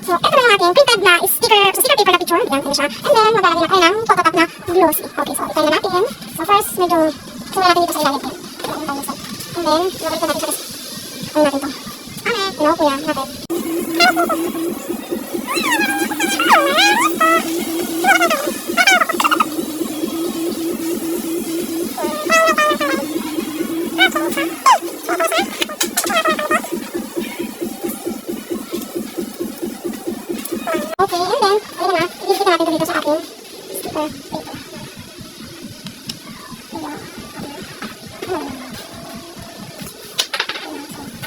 So, ito na yung ating printed na sticker paper na picture. Yan, ano siya. And then, maglalagay na tayo ng phototop na glossy. Okay, so, itayin na natin. So, first, medyo sunod natin dito sa ilalim. And then, nabalitan natin siya. Ano natin to? Ano, kuya, natin. Okay, and then, ayun na, i-dikit natin dito sa ating sticker paper.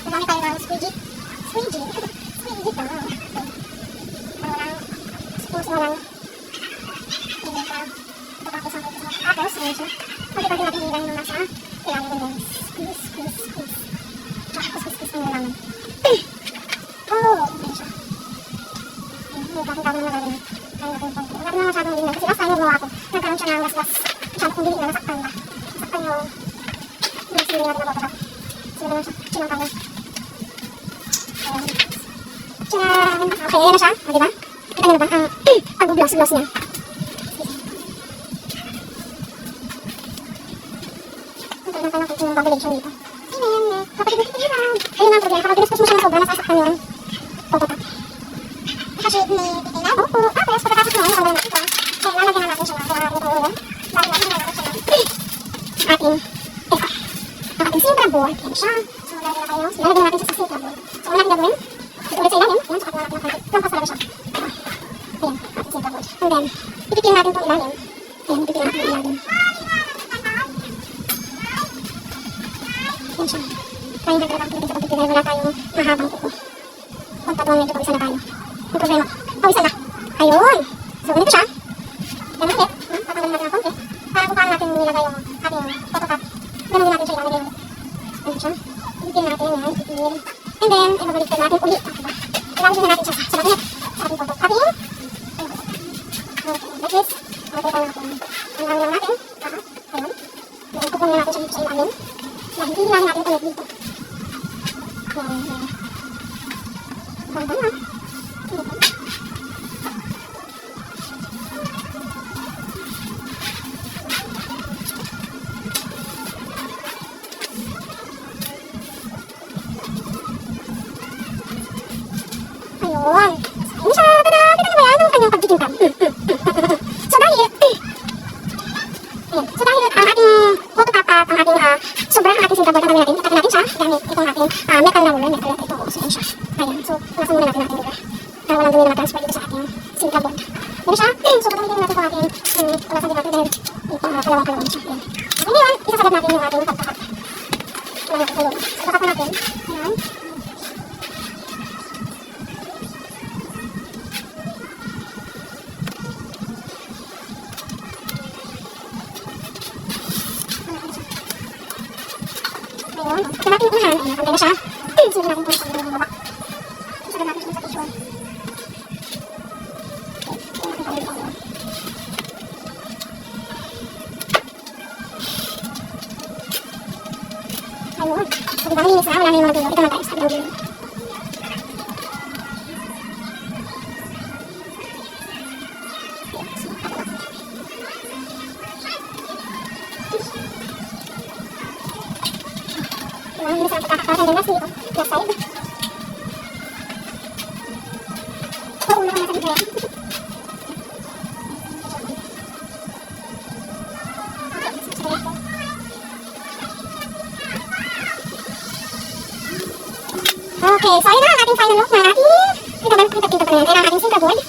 Nagamit tayo ng squeegee daw. Walang tapos, ayun siya. Pagkipagin natin hilang yung nasa ilalim ng guys. Squeeze. Squeeze yung ilalim. Oh, ayun siya. Bakit-bakit na nagagawin. Wala na masyadong hindi na. Kasi last time nagawa ako, nagkaroon siya ng gas-gas. Masyadong kung dili na nasaktan ba. Nasaktan yung sili natin na bottle. Sila na siya. Chinang tayo. Tcharan! Okay, ayan na siya. O, diba? Kita nyo na ba? Ang pag-gloss niya. Ito na tayo kung validation dito. Ayan. Kapag pinag-iwan. Ayun ang problema. Kapag pinuspos mo siya ng sobra, nasasaktan yung phototop. Kasi may titingnan. Oo. Tapos, pagkatapos mo, ang natin ito. Kaya lalagyan na natin siya ng mga ito. Lalagyan na natin siya ng ating paper. Ang ating silver board. Yan siya. So, lalagyan na tayo. Lalagyan natin siya sa silver board. So, una natin gagawin. Ulit sa ilalim. Yan. Saka natin ng konti. Lampas talaga siya. Ayan. Ating silver board. And then, ipitin natin itong ilalim. Ayan. Ipitin natin yung ilalim. Yan siya. Kaya hindi talaga ang pipitin sa pagpitin. Wala tayong mahabang kuko. Pagtatuan medyo pag-isa na tayo. Yung problema. Pawisan na. Ayun. So, ganito siya. Ganun ulit. Tatanggalin natin ng konti. Para kung paano natin nilagay yung ating phototop. Ganun din natin siya ilalagay ulit. Ganito siya. Ipitin natin yan. Ipitin. And then, ibabaliktad natin ulit. Diba? Ilalagay na natin siya sa magnet. Sa ating photocopy. Okay. Like this. Okay tayo natin. Ang lang natin. Ayun. Then, kukunin natin siya dito sa ilalim. Dahil hindi lang natin ulit dito. Yan. Ganda na. Ayun. Ayun siya. Tada! Kita nyo ba yan? Ang kanyang pagkikintab. So dahil ang ating phototop at ang ating sobrang ating silver board na gawin natin, itatin natin siya gamit itong ating metal na ruler. Ito. So yan siya. Ayan. So, nasa muna natin ruler. Para walang dumi na matransfer dito sa ating silver board. Yan siya. So, pagkakalitin natin itong ating kulasan natin dahil kalawang-kalawang siya. Ayan. So, ngayon, isasagad natin yung ating pagkakat. So, pagkakat natin. Ayan. Ayan. Ito natin yung hand. Ayan. Pagkakalitin na siya. Sige natin itong pagkakalitin yung baba. Isagad natin siya sa tissue. Ayun. So, diba, linis na. Wala na yung mga dulo. Ito naman tayo sa ating dulo. Diba, linis na ang pagkakatawa. And then, last dito. Last side. Oo, naman nasa dito yan. Okay, so ayun na ang ating final look na ating pinag-pinag-pinag na yan. Ayan ang ating silver board.